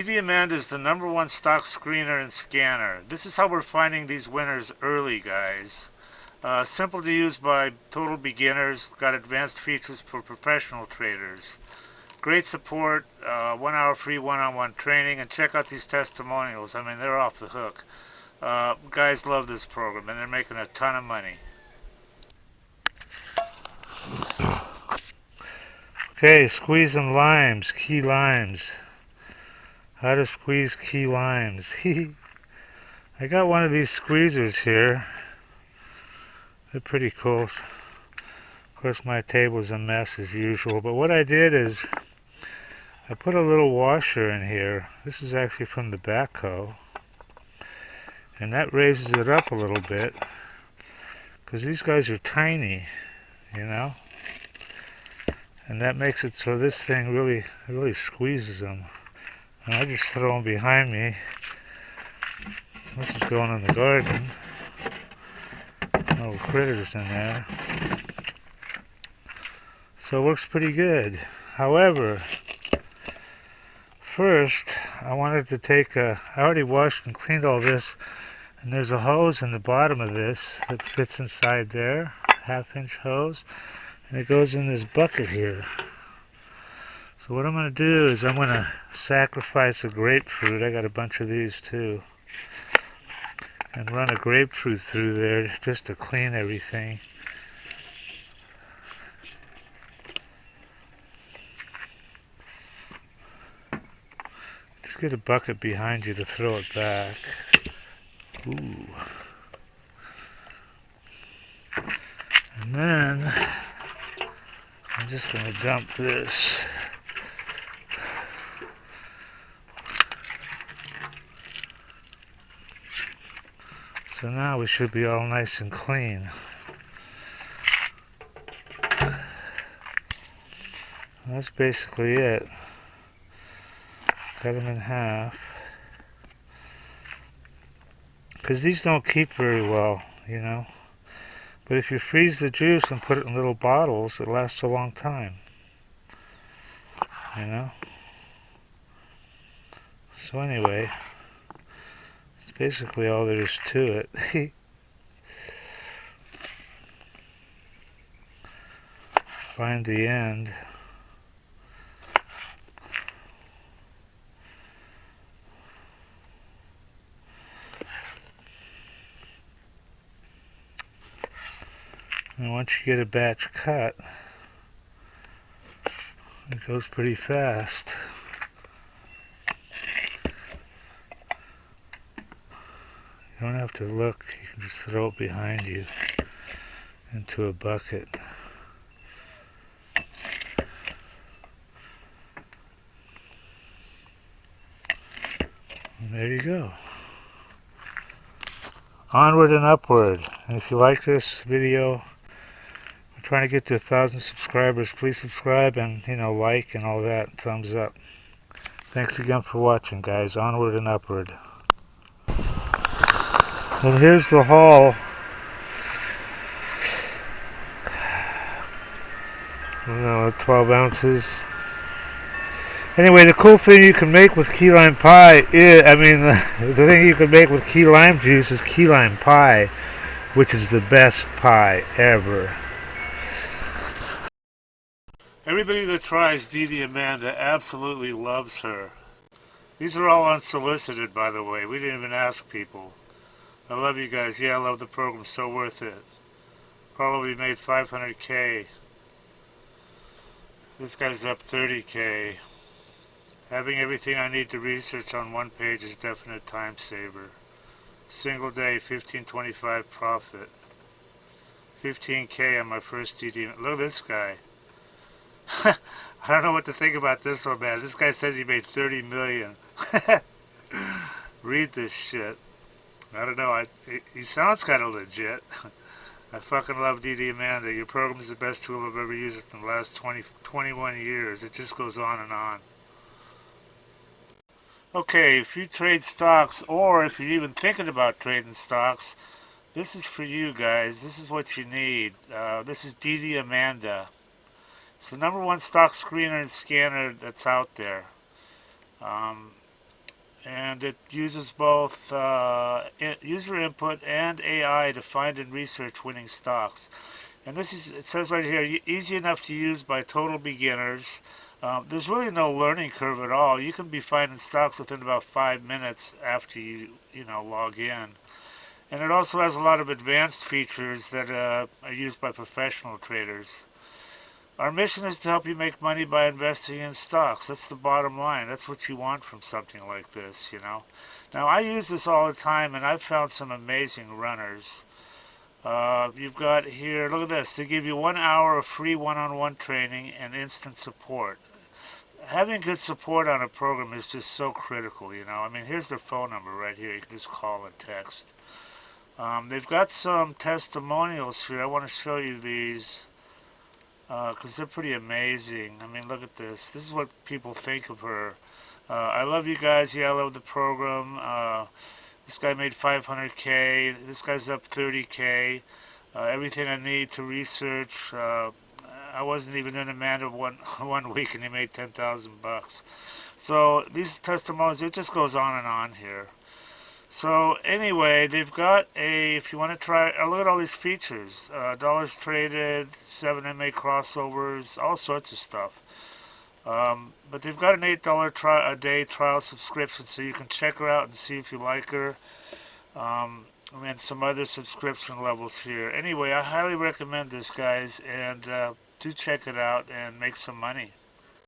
DDAmanda is the #1 stock screener and scanner. This is how we're finding these winners early, guys. Simple to use by total beginners. Got advanced features for professional traders. Great support, 1 hour free one-on-one training, and check out these testimonials. I mean, they're off the hook. Guys love this program, and they're making a ton of money. Okay, squeezing limes, key limes. How to squeeze key limes. I got one of these squeezers here. They're pretty cool. Of course, my table's a mess as usual, but what I did is I put a little washer in here. This is actually from the backhoe, and that raises it up a little bit because these guys are tiny, you know, and that makes it so this thing really squeezes them. And I just throw them behind me. This is going in the garden. Little critters in there. So it works pretty good. However, first I wanted to take I already washed and cleaned all this, and there's a hose in the bottom of this that fits inside there, half-inch hose, and it goes in this bucket here. So what I'm going to do is I'm going to sacrifice a grapefruit. I got a bunch of these too, and run a grapefruit through there just to clean everything. Just get a bucket behind you to throw it back. Ooh. And then I'm just going to dump this. So now we should be all nice and clean. That's basically it. Cut them in half. Because these don't keep very well, you know. But if you freeze the juice and put it in little bottles, it lasts a long time. You know? So anyway, that's basically all there is to it. Find the end. And once you get a batch cut, it goes pretty fast. You don't have to look, you can just throw it behind you into a bucket. And there you go. Onward and upward. And if you like this video, we're trying to get to 1,000 subscribers. Please subscribe and, you know, like and all that. Thumbs up. Thanks again for watching, guys. Onward and upward. And here's the haul. 12 ounces. Anyway, the cool thing you can make with key lime pie is, the thing you can make with key lime juice is key lime pie, which is the best pie ever. Everybody that tries DDAmanda absolutely loves her. These are all unsolicited, by the way. We didn't even ask people. I love you guys. Yeah, I love the program. So worth it. Probably made 500K. This guy's up 30K. Having everything I need to research on one page is definite time saver. Single day, 1525 profit. 15K on my first DD. Look at this guy. I don't know what to think about this one, man. This guy says he made 30 million. Read this shit. I don't know. He sounds kind of legit. I fucking love DDAmanda. Your program is the best tool I've ever used in the last 21 years. It just goes on and on. Okay, if you trade stocks, or if you're even thinking about trading stocks, this is for you guys. This is what you need. This is DDAmanda. It's the #1 stock screener and scanner that's out there. and it uses both user input and AI to find and research winning stocks. And this is, it says right here, easy enough to use by total beginners. There's really no learning curve at all. You can be finding stocks within about 5 minutes after you know, log in. And it also has a lot of advanced features that are used by professional traders. Our mission is to help you make money by investing in stocks. That's the bottom line. That's what you want from something like this, you know. Now, I use this all the time, and I've found some amazing runners. You've got here, look at this. They give you 1 hour of free one-on-one training and instant support. Having good support on a program is just so critical, you know. I mean, here's their phone number right here. You can just call and text. They've got some testimonials here. I want to show you these because they're pretty amazing. I mean, look at this. This is what people think of her. I love you guys. Yeah, I love the program. This guy made 500K. This guy's up 30K. Everything I need to research. I wasn't even in Amanda one week, and he made 10,000 bucks. So these testimonials, it just goes on and on here. So anyway, they've got a, if you want to try, look at all these features. Dollars traded, 7MA crossovers, all sorts of stuff. But they've got an $8 a day trial subscription, so you can check her out and see if you like her. And some other subscription levels here. Anyway, I highly recommend this, guys, and do check it out and make some money.